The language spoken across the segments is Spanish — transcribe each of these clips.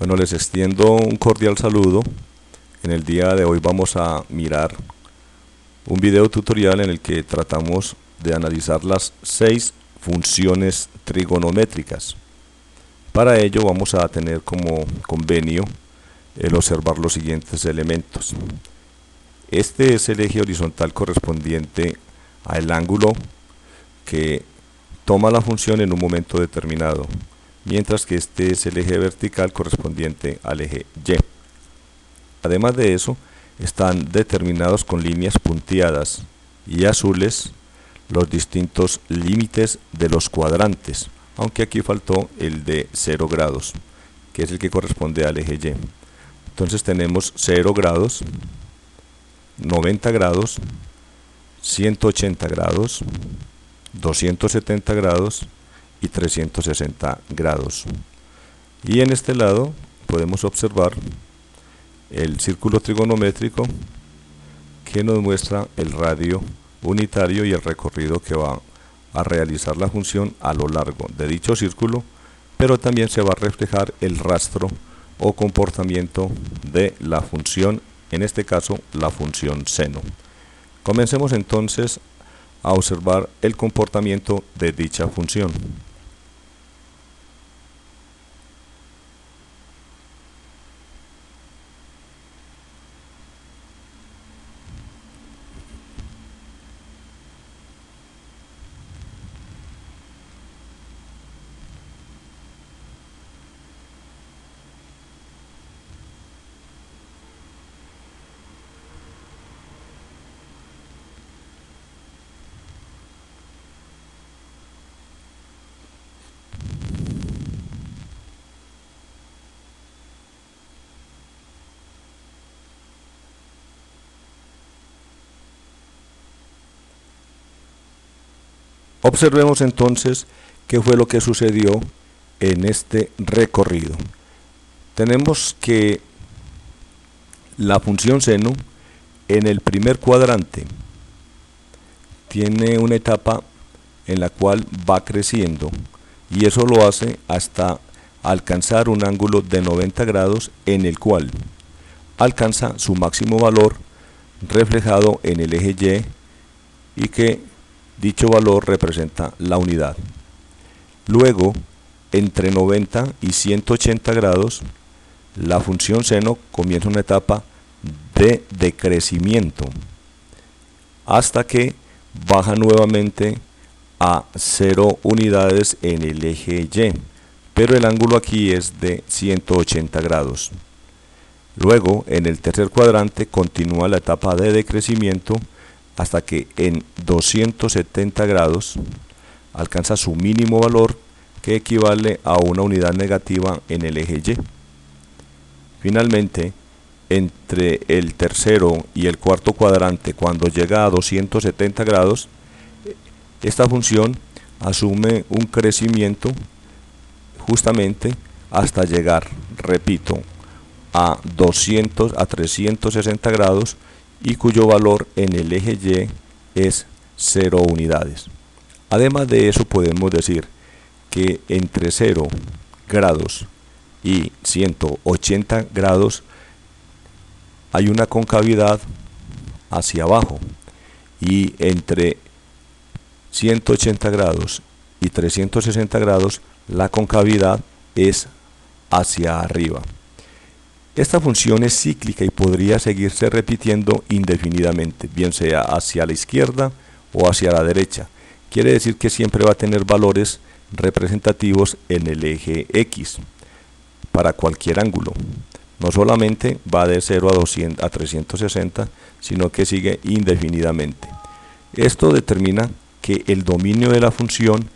Bueno, les extiendo un cordial saludo. En el día de hoy vamos a mirar un video tutorial en el que tratamos de analizar las 6 funciones trigonométricas. Para ello vamos a tener como convenio el observar los siguientes elementos. Este es el eje horizontal correspondiente al ángulo que toma la función en un momento determinado, mientras que este es el eje vertical correspondiente al eje Y. Además de eso, están determinados con líneas punteadas y azules los distintos límites de los cuadrantes, aunque aquí faltó el de 0 grados, que es el que corresponde al eje Y. Entonces tenemos 0 grados, 90 grados, 180 grados, 270 grados y 360 grados. Y en este lado podemos observar el círculo trigonométrico que nos muestra el radio unitario y el recorrido que va a realizar la función a lo largo de dicho círculo, pero también se va a reflejar el rastro o comportamiento de la función, en este caso la función seno. Comencemos entonces a observar el comportamiento de dicha función. Observemos entonces qué fue lo que sucedió en este recorrido. Tenemos que la función seno en el primer cuadrante tiene una etapa en la cual va creciendo, y eso lo hace hasta alcanzar un ángulo de 90 grados en el cual alcanza su máximo valor reflejado en el eje Y, y que dicho valor representa la unidad. Luego, entre 90 y 180 grados, la función seno comienza una etapa de decrecimiento hasta que baja nuevamente a 0 unidades en el eje Y, pero el ángulo aquí es de 180 grados. Luego, en el tercer cuadrante continúa la etapa de decrecimiento hasta que en 270 grados alcanza su mínimo valor, que equivale a una unidad negativa en el eje Y. Finalmente, entre el tercero y el cuarto cuadrante, cuando llega a 270 grados, esta función asume un crecimiento justamente hasta llegar, repito, a 360 grados, y cuyo valor en el eje Y es 0 unidades. Además de eso, podemos decir que entre 0 grados y 180 grados hay una concavidad hacia abajo, y entre 180 grados y 360 grados la concavidad es hacia arriba. Esta función es cíclica y podría seguirse repitiendo indefinidamente, bien sea hacia la izquierda o hacia la derecha. Quiere decir que siempre va a tener valores representativos en el eje X para cualquier ángulo. No solamente va de 0 a 360, sino que sigue indefinidamente. Esto determina que el dominio de la función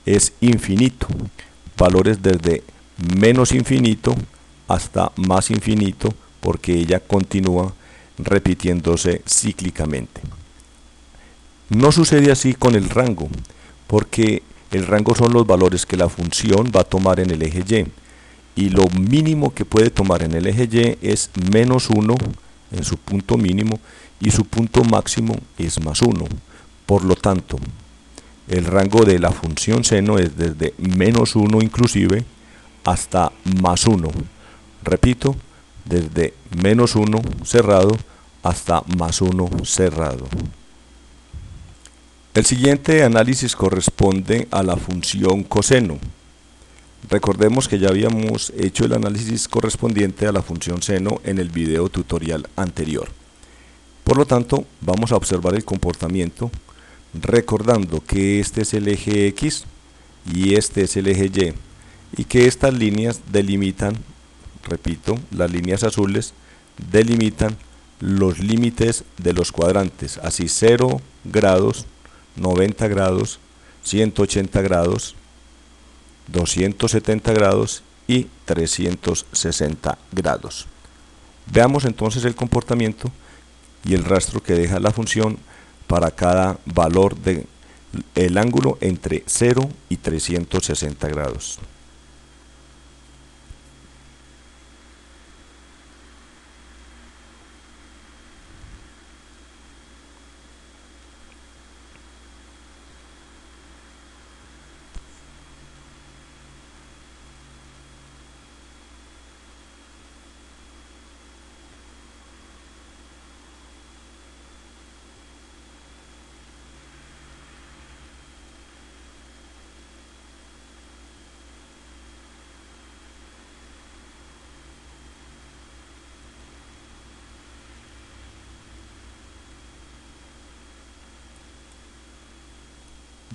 es infinito, valores desde menos infinito hasta más infinito, porque ella continúa repitiéndose cíclicamente. No sucede así con el rango, porque el rango son los valores que la función va a tomar en el eje Y, y lo mínimo que puede tomar en el eje Y es menos 1 en su punto mínimo, y su punto máximo es más 1. Por lo tanto, el rango de la función seno es desde menos 1 inclusive hasta más 1. Repito, desde menos 1 cerrado hasta más 1 cerrado. El siguiente análisis corresponde a la función coseno. Recordemos que ya habíamos hecho el análisis correspondiente a la función seno en el video tutorial anterior. Por lo tanto, vamos a observar el comportamiento recordando que este es el eje X y este es el eje Y, y que estas líneas delimitan, repito, las líneas azules delimitan los límites de los cuadrantes, así 0 grados, 90 grados, 180 grados, 270 grados y 360 grados. Veamos entonces el comportamiento y el rastro que deja la función para cada valor del ángulo entre 0 y 360 grados.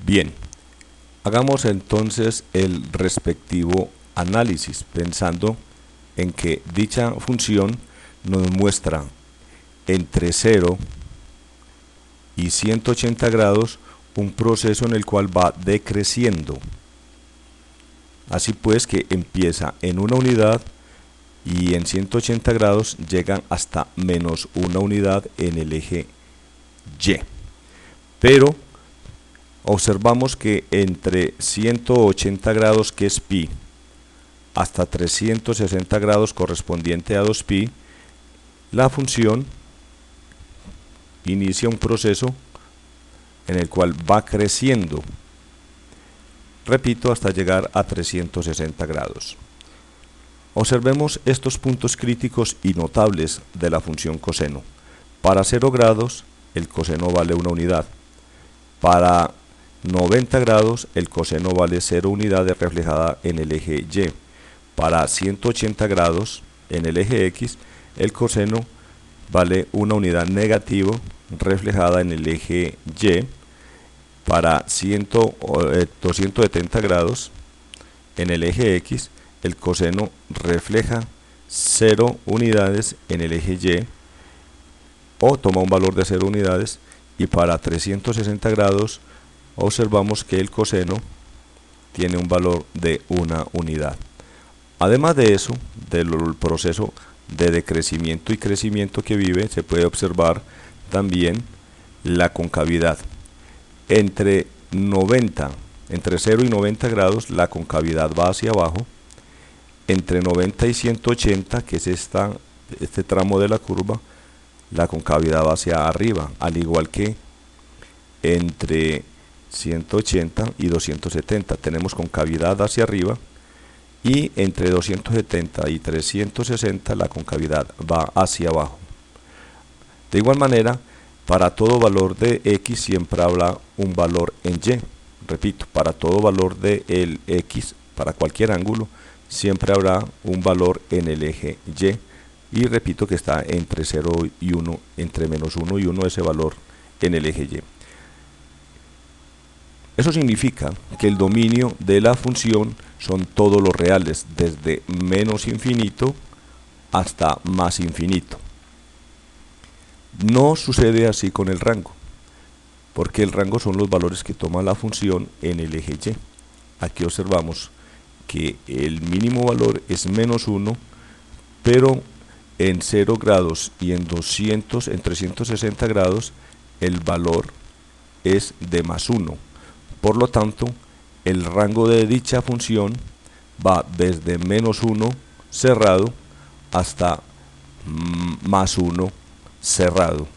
Bien, hagamos entonces el respectivo análisis, pensando en que dicha función nos muestra entre 0 y 180 grados un proceso en el cual va decreciendo. Así pues que empieza en una unidad y en 180 grados llegan hasta menos una unidad en el eje Y. Pero observamos que entre 180 grados, que es pi, hasta 360 grados correspondiente a 2pi, la función inicia un proceso en el cual va creciendo, repito, hasta llegar a 360 grados. Observemos estos puntos críticos y notables de la función coseno. Para 0 grados, el coseno vale 1 unidad. Para 90 grados, el coseno vale 0 unidades reflejada en el eje Y. Para 180 grados, en el eje X, el coseno vale 1 unidad negativo reflejada en el eje Y. Para 270 grados, en el eje X, el coseno refleja 0 unidades en el eje Y, o toma un valor de 0 unidades, y para 360 grados observamos que el coseno tiene un valor de 1 unidad. Además de eso, del proceso de decrecimiento y crecimiento que vive, se puede observar también la concavidad. Entre 0 y 90 grados la concavidad va hacia abajo. Entre 90 y 180, que es este tramo de la curva, la concavidad va hacia arriba, al igual que entre 180 y 270 tenemos concavidad hacia arriba, y entre 270 y 360 la concavidad va hacia abajo. De igual manera, para todo valor de X siempre habrá un valor en Y. Repito, para todo valor de el X, para cualquier ángulo, siempre habrá un valor en el eje Y. Y repito que está entre 0 y 1, entre menos 1 y 1 ese valor en el eje Y. Eso significa que el dominio de la función son todos los reales, desde menos infinito hasta más infinito. No sucede así con el rango, porque el rango son los valores que toma la función en el eje Y. Aquí observamos que el mínimo valor es menos 1, pero en 0 grados y en 360 grados el valor es de más 1. Por lo tanto, el rango de dicha función va desde menos 1 cerrado hasta más 1 cerrado.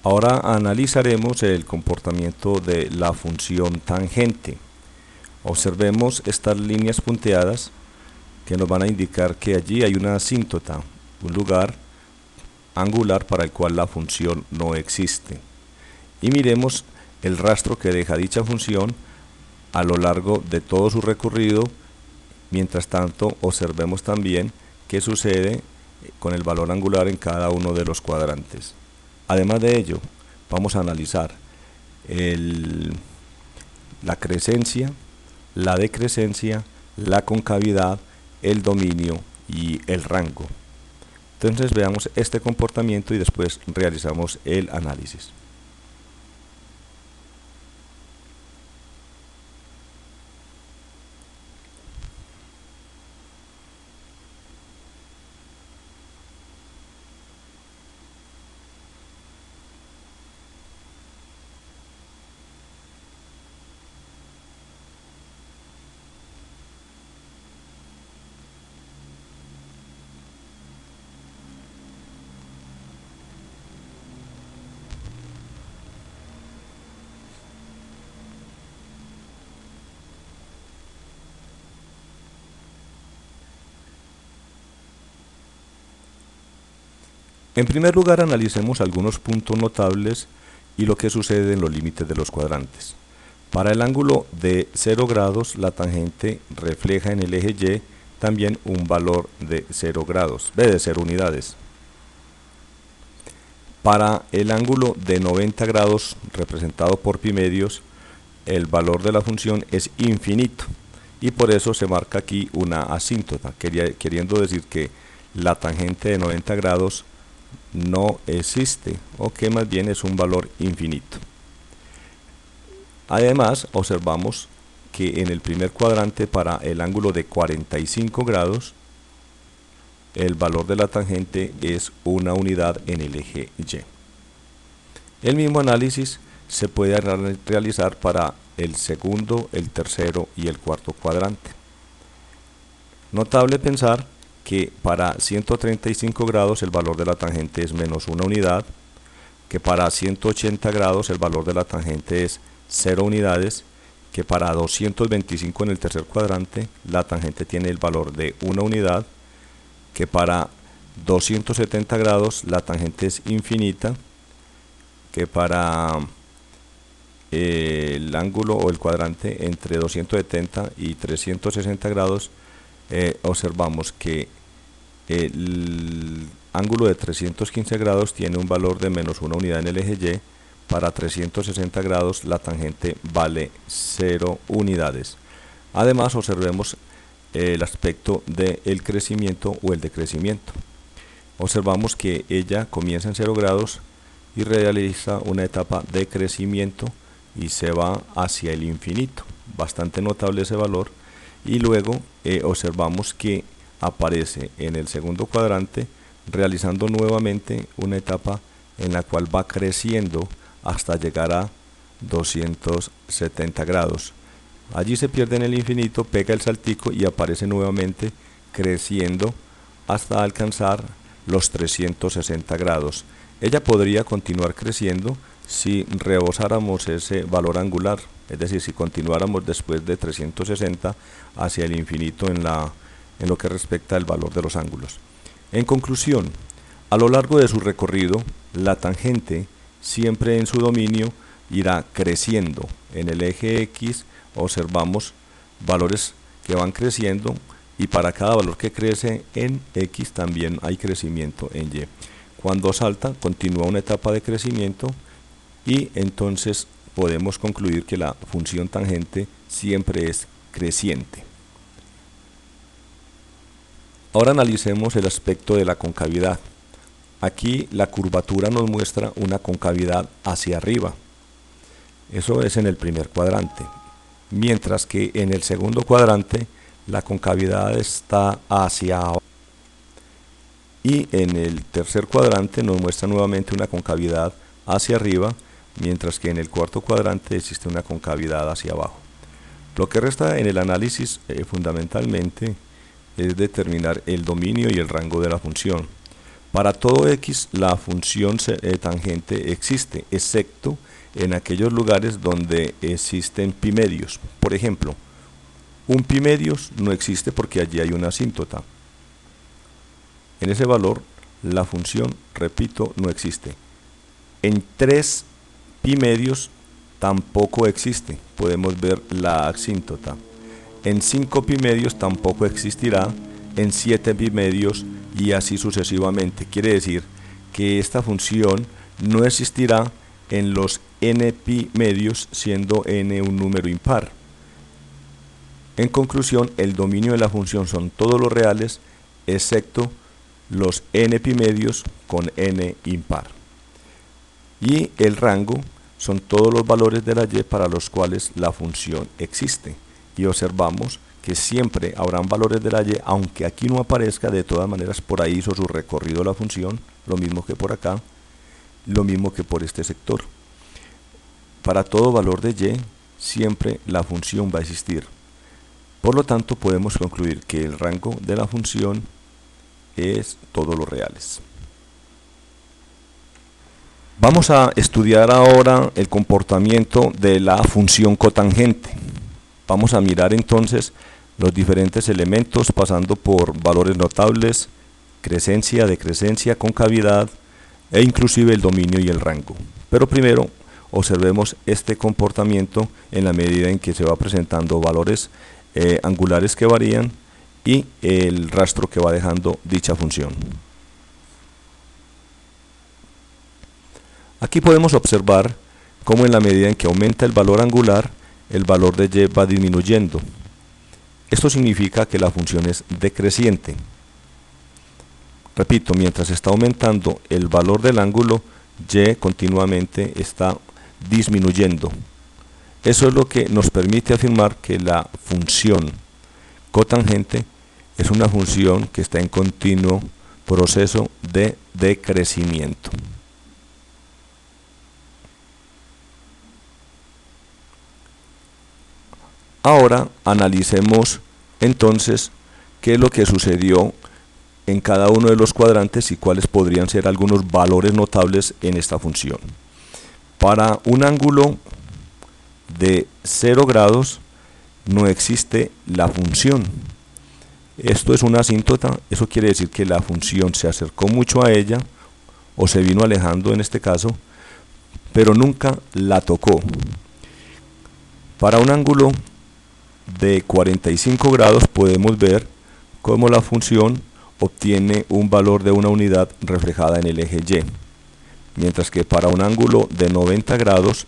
Ahora analizaremos el comportamiento de la función tangente. Observemos estas líneas punteadas que nos van a indicar que allí hay una asíntota, un lugar angular para el cual la función no existe. Y miremos el rastro que deja dicha función a lo largo de todo su recorrido. Mientras tanto, observemos también qué sucede con el valor angular en cada uno de los cuadrantes. Además de ello, vamos a analizar la crescencia, la decrescencia, la concavidad, el dominio y el rango. Entonces veamos este comportamiento y después realizamos el análisis. En primer lugar, analicemos algunos puntos notables y lo que sucede en los límites de los cuadrantes. Para el ángulo de 0 grados, la tangente refleja en el eje Y también un valor de 0 grados, de 0 unidades. Para el ángulo de 90 grados, representado por pi medios, el valor de la función es infinito y por eso se marca aquí una asíntota, queriendo decir que la tangente de 90 grados no existe, o que más bien es un valor infinito. Además, observamos que en el primer cuadrante, para el ángulo de 45 grados, el valor de la tangente es una unidad en el eje Y. El mismo análisis se puede realizar para el segundo, el tercero y el cuarto cuadrante. Notable pensar que para 135 grados el valor de la tangente es menos una unidad, que para 180 grados el valor de la tangente es 0 unidades, que para 225 en el tercer cuadrante la tangente tiene el valor de 1 unidad, que para 270 grados la tangente es infinita, que para el ángulo o el cuadrante entre 270 y 360 grados observamos que el ángulo de 315 grados tiene un valor de menos una unidad en el eje Y. Para 360 grados la tangente vale 0 unidades. Además, observemos el aspecto del crecimiento o el decrecimiento. Observamos que ella comienza en 0 grados y realiza una etapa de crecimiento y se va hacia el infinito. Bastante notable ese valor. Y luego observamos que aparece en el segundo cuadrante realizando nuevamente una etapa en la cual va creciendo hasta llegar a 270 grados. Allí se pierde en el infinito, pega el saltico y aparece nuevamente creciendo hasta alcanzar los 360 grados. Ella podría continuar creciendo si rebasáramos ese valor angular, es decir, si continuáramos después de 360 hacia el infinito en lo que respecta al valor de los ángulos. En conclusión, a lo largo de su recorrido, la tangente siempre en su dominio irá creciendo. En el eje X observamos valores que van creciendo y para cada valor que crece en X también hay crecimiento en Y. Cuando salta, continúa una etapa de crecimiento y entonces podemos concluir que la función tangente siempre es creciente. Ahora analicemos el aspecto de la concavidad. Aquí la curvatura nos muestra una concavidad hacia arriba. Eso es en el primer cuadrante. Mientras que en el segundo cuadrante la concavidad está hacia abajo. Y en el tercer cuadrante nos muestra nuevamente una concavidad hacia arriba, mientras que en el cuarto cuadrante existe una concavidad hacia abajo. Lo que resta en el análisis fundamentalmente es determinar el dominio y el rango de la función. Para todo X la función tangente existe, excepto en aquellos lugares donde existen pi medios. Por ejemplo, Un pi medios no existe porque allí hay una asíntota. En ese valor la función, repito, no existe. En 3 pi medios tampoco existe, podemos ver la asíntota. En 5 pi medios tampoco existirá, en 7 pi medios y así sucesivamente. Quiere decir que esta función no existirá en los n pi medios, siendo n un número impar. En conclusión, el dominio de la función son todos los reales, excepto los n pi medios con n impar. Y el rango son todos los valores de la y para los cuales la función existe. Y observamos que siempre habrán valores de la y, aunque aquí no aparezca, de todas maneras por ahí hizo su recorrido la función, lo mismo que por acá, lo mismo que por este sector. Para todo valor de y, siempre la función va a existir. Por lo tanto, podemos concluir que el rango de la función es todos los reales. Vamos a estudiar ahora el comportamiento de la función cotangente. Vamos a mirar entonces los diferentes elementos pasando por valores notables, crecencia, decrecencia, concavidad e inclusive el dominio y el rango. Pero primero observemos este comportamiento en la medida en que se va presentando valores angulares que varían y el rastro que va dejando dicha función. Aquí podemos observar cómo en la medida en que aumenta el valor angular, el valor de y va disminuyendo. Esto significa que la función es decreciente. Repito, mientras está aumentando el valor del ángulo, y continuamente está disminuyendo. Eso es lo que nos permite afirmar que la función cotangente es una función que está en continuo proceso de decrecimiento. Ahora analicemos entonces qué es lo que sucedió en cada uno de los cuadrantes y cuáles podrían ser algunos valores notables en esta función. Para un ángulo de 0 grados no existe la función. Esto es una asíntota, eso quiere decir que la función se acercó mucho a ella o se vino alejando en este caso, pero nunca la tocó. Para un ángulo de 45 grados podemos ver cómo la función obtiene un valor de una unidad reflejada en el eje Y, mientras que para un ángulo de 90 grados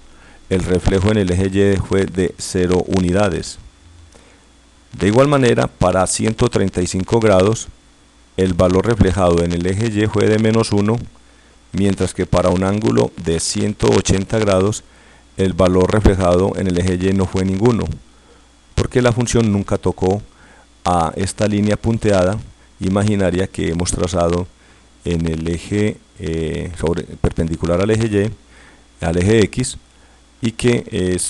el reflejo en el eje Y fue de 0 unidades. De igual manera, para 135 grados el valor reflejado en el eje Y fue de -1, mientras que para un ángulo de 180 grados el valor reflejado en el eje Y no fue ninguno, porque la función nunca tocó a esta línea punteada imaginaria que hemos trazado en el eje perpendicular al eje Y, al eje X, y que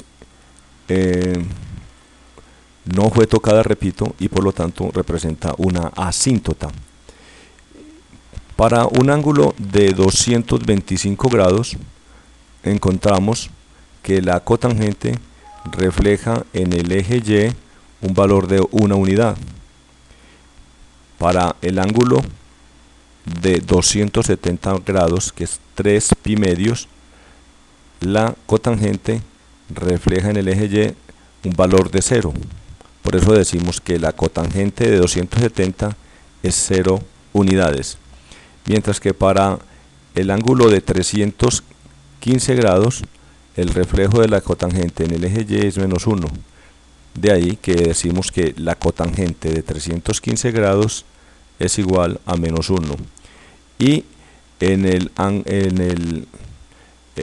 no fue tocada, repito, y por lo tanto representa una asíntota. Para un ángulo de 225 grados encontramos que la cotangente refleja en el eje Y un valor de una unidad. Para el ángulo de 270 grados, que es 3 pi medios, la cotangente refleja en el eje Y un valor de 0. Por eso decimos que la cotangente de 270 es 0 unidades. Mientras que para el ángulo de 315 grados, el reflejo de la cotangente en el eje Y es -1. De ahí que decimos que la cotangente de 315 grados es igual a -1. Y en el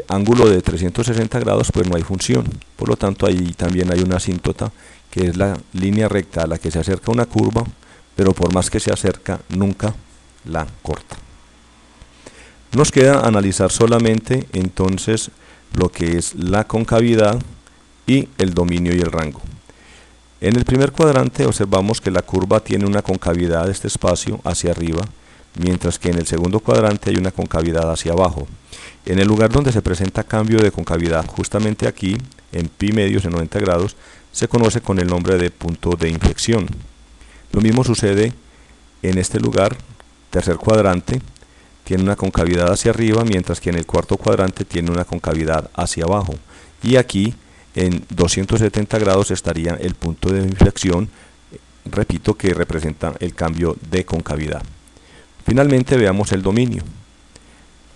ángulo de 360 grados pues no hay función. Por lo tanto, ahí también hay una asíntota, que es la línea recta a la que se acerca una curva, pero por más que se acerca, nunca la corta. Nos queda analizar solamente entonces lo que es la concavidad y el dominio y el rango. En el primer cuadrante observamos que la curva tiene una concavidad de este espacio hacia arriba, mientras que en el segundo cuadrante hay una concavidad hacia abajo. En el lugar donde se presenta cambio de concavidad, justamente aquí, en pi medios, en 90 grados, se conoce con el nombre de punto de inflexión. Lo mismo sucede en este lugar, tercer cuadrante, tiene una concavidad hacia arriba, mientras que en el cuarto cuadrante tiene una concavidad hacia abajo. Y aquí, en 270 grados, estaría el punto de inflexión, repito, que representa el cambio de concavidad. Finalmente, veamos el dominio.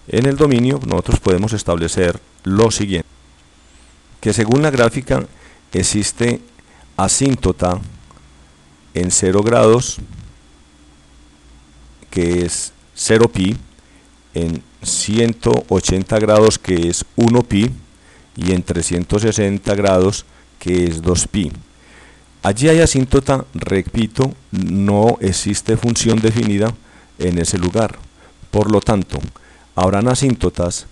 En el dominio, nosotros podemos establecer lo siguiente, que según la gráfica, existe asíntota en 0 grados, que es 0pi, en 180 grados, que es 1pi, y en 360 grados, que es 2pi. Allí hay asíntota, repito, no existe función definida en ese lugar. Por lo tanto, habrán asíntotas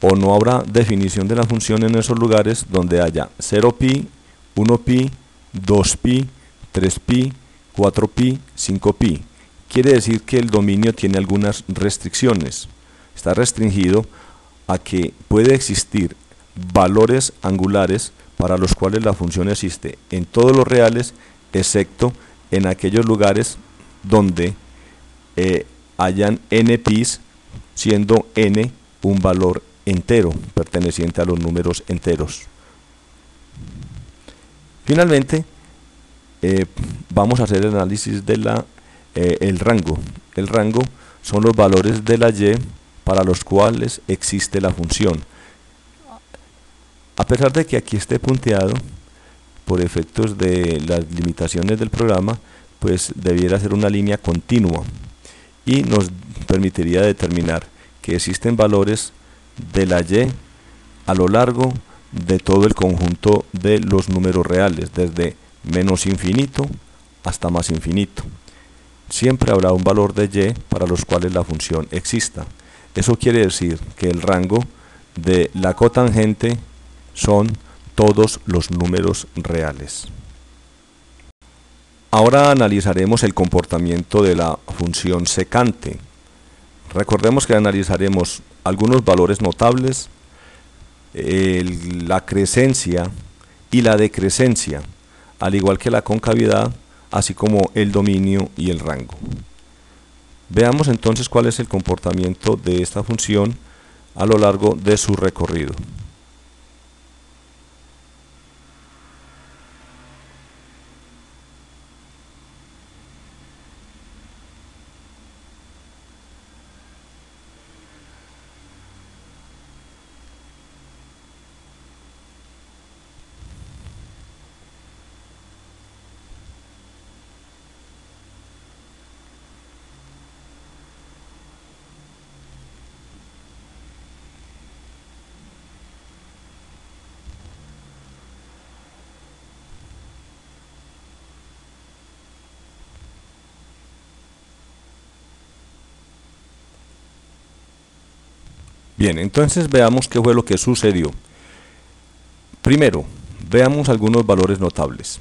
o no habrá definición de la función en esos lugares donde haya 0pi, 1pi, 2pi, 3pi, 4pi, 5pi. Quiere decir que el dominio tiene algunas restricciones. Está restringido a que puede existir valores angulares para los cuales la función existe en todos los reales, excepto en aquellos lugares donde hayan n pis, siendo n un valor entero perteneciente a los números enteros. Finalmente, vamos a hacer el análisis de el rango. El rango son los valores de la y para los cuales existe la función. A pesar de que aquí esté punteado, por efectos de las limitaciones del programa, pues debiera ser una línea continua y nos permitiría determinar que existen valores de la y a lo largo de todo el conjunto de los números reales, desde menos infinito hasta más infinito. Siempre habrá un valor de y para los cuales la función exista. Eso quiere decir que el rango de la cotangente son todos los números reales. Ahora analizaremos el comportamiento de la función secante. Recordemos que analizaremos algunos valores notables, la crecencia y la decrecencia, al igual que la concavidad, así como el dominio y el rango. Veamos entonces cuál es el comportamiento de esta función a lo largo de su recorrido. Bien, entonces veamos qué fue lo que sucedió. Primero, veamos algunos valores notables.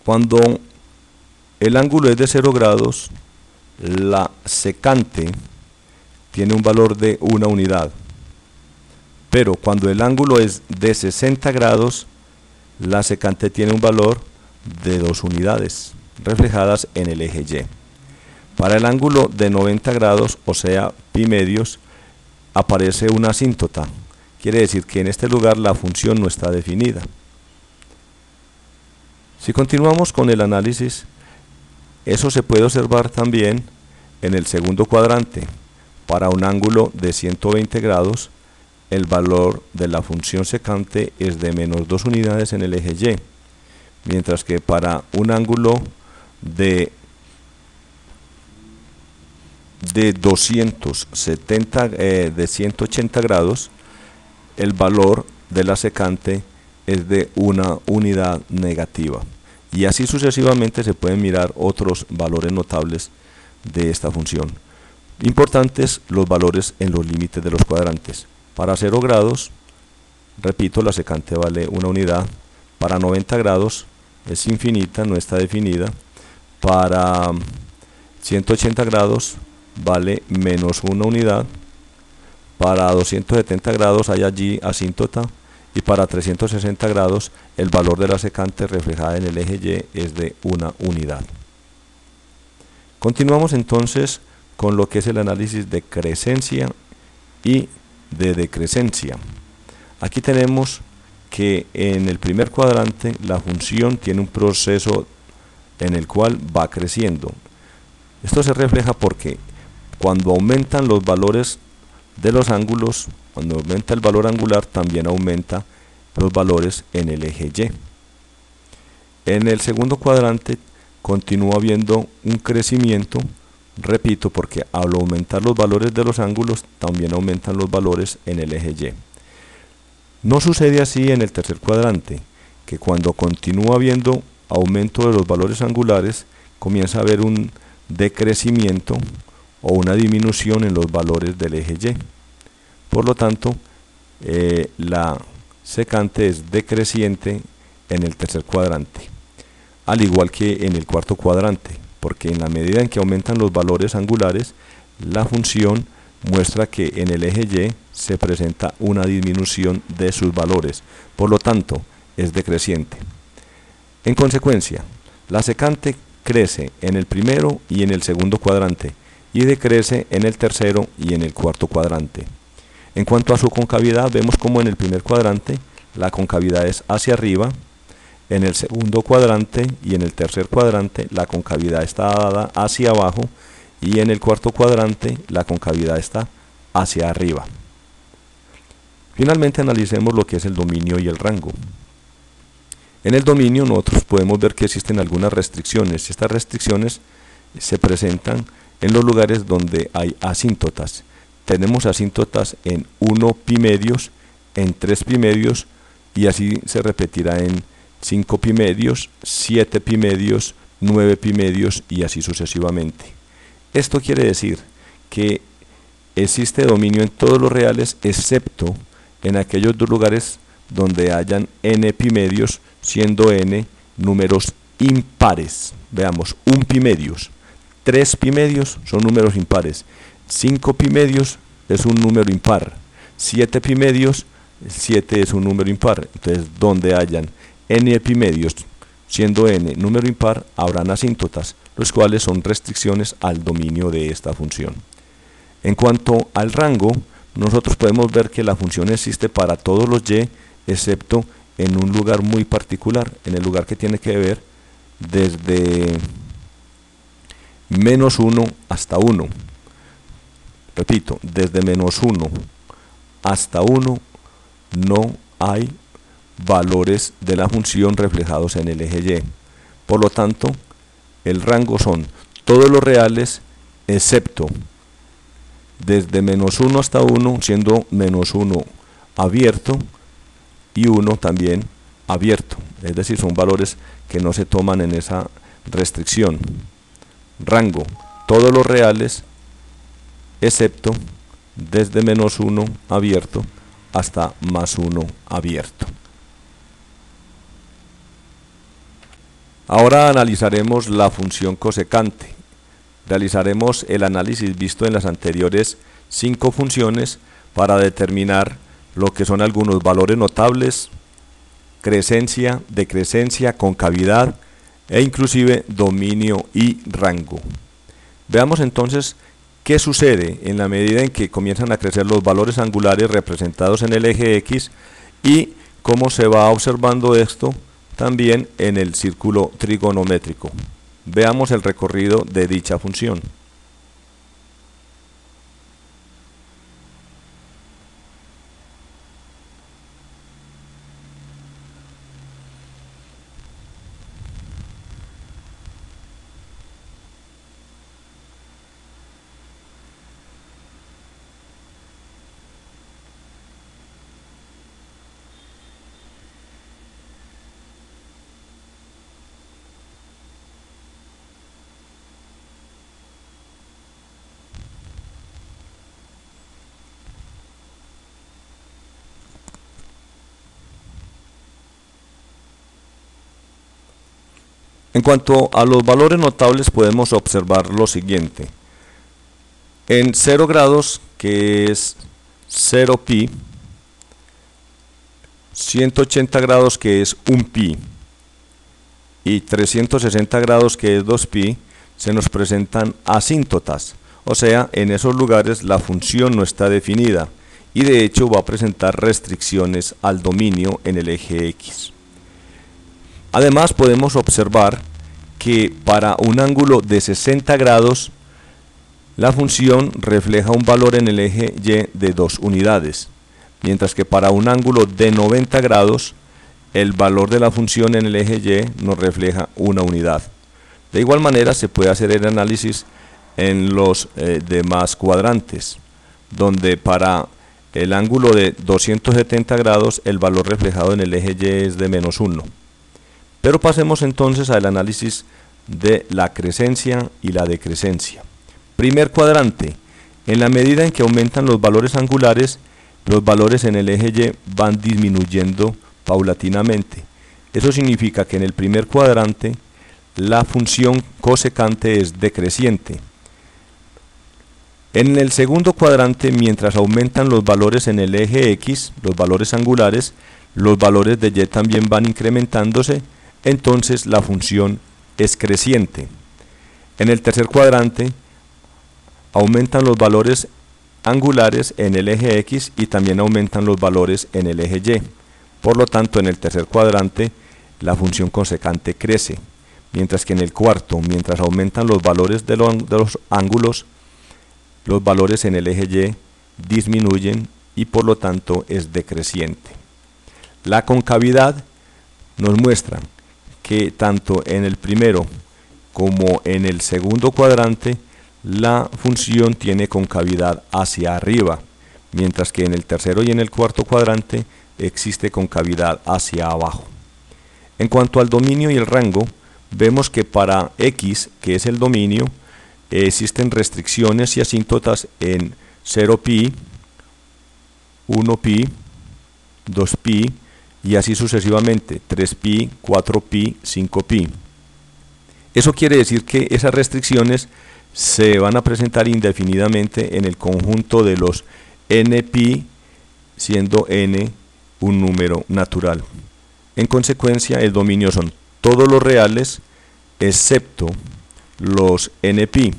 Cuando el ángulo es de 0 grados, la secante tiene un valor de 1 unidad. Pero cuando el ángulo es de 60 grados, la secante tiene un valor de 2 unidades, reflejadas en el eje Y. Para el ángulo de 90 grados, o sea, pi medios, aparece una asíntota. Quiere decir que en este lugar la función no está definida. Si continuamos con el análisis, eso se puede observar también en el segundo cuadrante. Para un ángulo de 120 grados, el valor de la función secante es de menos 2 unidades en el eje Y, mientras que para un ángulo de 180 grados, el valor de la secante es de 1 unidad negativa. Y así sucesivamente se pueden mirar otros valores notables de esta función. Importantes los valores en los límites de los cuadrantes. Para 0 grados, repito, la secante vale 1 unidad. Para 90 grados es infinita, no está definida. Para 180 grados vale menos 1 unidad. Para 270 grados hay allí asíntota, y para 360 grados el valor de la secante reflejada en el eje Y es de 1 unidad. Continuamos entonces con lo que es el análisis de crescencia y de decrescencia. Aquí tenemos que en el primer cuadrante la función tiene un proceso en el cual va creciendo. Esto se refleja porque cuando aumentan los valores de los ángulos, cuando aumenta el valor angular, también aumenta los valores en el eje Y. En el segundo cuadrante continúa habiendo un crecimiento, repito, porque al aumentar los valores de los ángulos, también aumentan los valores en el eje Y. No sucede así en el tercer cuadrante, que cuando continúa habiendo aumento de los valores angulares, comienza a haber un decrecimiento o una disminución en los valores del eje Y. Por lo tanto, la secante es decreciente en el tercer cuadrante, al igual que en el cuarto cuadrante, porque en la medida en que aumentan los valores angulares, la función muestra que en el eje Y se presenta una disminución de sus valores, por lo tanto es decreciente. En consecuencia, la secante crece en el primero y en el segundo cuadrante y decrece en el tercero y en el cuarto cuadrante. En cuanto a su concavidad, vemos como en el primer cuadrante la concavidad es hacia arriba, en el segundo cuadrante y en el tercer cuadrante la concavidad está dada hacia abajo y en el cuarto cuadrante la concavidad está hacia arriba. Finalmente analicemos lo que es el dominio y el rango. En el dominio nosotros podemos ver que existen algunas restricciones. Estas restricciones se presentan en los lugares donde hay asíntotas. Tenemos asíntotas en 1 pi medios, en 3 pi medios y así se repetirá en 5 pi medios, 7 pi medios, 9 pi medios y así sucesivamente. Esto quiere decir que existe dominio en todos los reales excepto en aquellos dos lugares donde hayan n pi medios, siendo n números impares. Veamos, 1 pi medios, 3 pi medios son números impares, 5 pi medios es un número impar, 7 pi medios, 7 es un número impar. Entonces, donde hayan n pi medios, siendo n número impar, habrán asíntotas, los cuales son restricciones al dominio de esta función. En cuanto al rango, nosotros podemos ver que la función existe para todos los y, excepto en un lugar muy particular, en el lugar que tiene que ver desde menos 1 hasta 1. Repito, desde menos 1 hasta 1 no hay valores de la función reflejados en el eje Y. Por lo tanto, el rango son todos los reales excepto desde menos 1 hasta 1, siendo menos 1 abierto y 1 también abierto. Es decir, son valores que no se toman en esa restricción. Rango, todos los reales excepto desde menos 1 abierto hasta más 1 abierto. Ahora analizaremos la función cosecante. Realizaremos el análisis visto en las anteriores 5 funciones para determinar lo que son algunos valores notables, crescencia, decrescencia, concavidad e inclusive dominio y rango. Veamos entonces qué sucede en la medida en que comienzan a crecer los valores angulares representados en el eje X y cómo se va observando esto también en el círculo trigonométrico. Veamos el recorrido de dicha función. En cuanto a los valores notables, podemos observar lo siguiente. En 0 grados, que es 0 pi, 180 grados, que es 1π, y 360 grados, que es 2π, se nos presentan asíntotas, o sea, en esos lugares la función no está definida y de hecho va a presentar restricciones al dominio en el eje X. Además podemos observar que para un ángulo de 60 grados la función refleja un valor en el eje Y de 2 unidades, mientras que para un ángulo de 90 grados el valor de la función en el eje Y nos refleja 1 unidad. De igual manera se puede hacer el análisis en los demás cuadrantes, donde para el ángulo de 270 grados el valor reflejado en el eje Y es de -1. Pero pasemos entonces al análisis de la acrescencia y la decrescencia. Primer cuadrante: en la medida en que aumentan los valores angulares, los valores en el eje Y van disminuyendo paulatinamente. Eso significa que en el primer cuadrante la función cosecante es decreciente. En el segundo cuadrante, mientras aumentan los valores en el eje X, los valores angulares, los valores de Y también van incrementándose, entonces la función es creciente. En el tercer cuadrante aumentan los valores angulares en el eje X y también aumentan los valores en el eje Y. Por lo tanto, en el tercer cuadrante la función cosecante crece, mientras que en el cuarto, mientras aumentan los valores de los ángulos, los valores en el eje Y disminuyen y por lo tanto es decreciente. La concavidad nos muestra que tanto en el primero como en el segundo cuadrante la función tiene concavidad hacia arriba, mientras que en el tercero y en el cuarto cuadrante existe concavidad hacia abajo. En cuanto al dominio y el rango, vemos que para X, que es el dominio, existen restricciones y asíntotas en 0π, 1π, 2π y así sucesivamente, 3π, 4π, 5π. Eso quiere decir que esas restricciones se van a presentar indefinidamente en el conjunto de los nπ, siendo n un número natural. En consecuencia, el dominio son todos los reales excepto los nπ,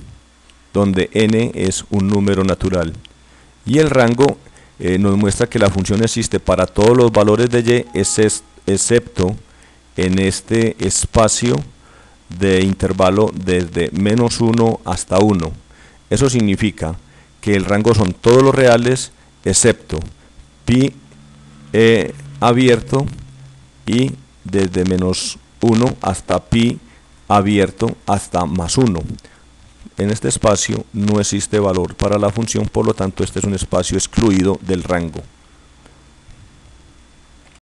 donde n es un número natural, y el rango nos muestra que la función existe para todos los valores de y excepto en este espacio de intervalo desde -1 hasta 1. Eso significa que el rango son todos los reales excepto pi abierto y desde -1 hasta pi abierto hasta +1. En este espacio no existe valor para la función, por lo tanto este es un espacio excluido del rango.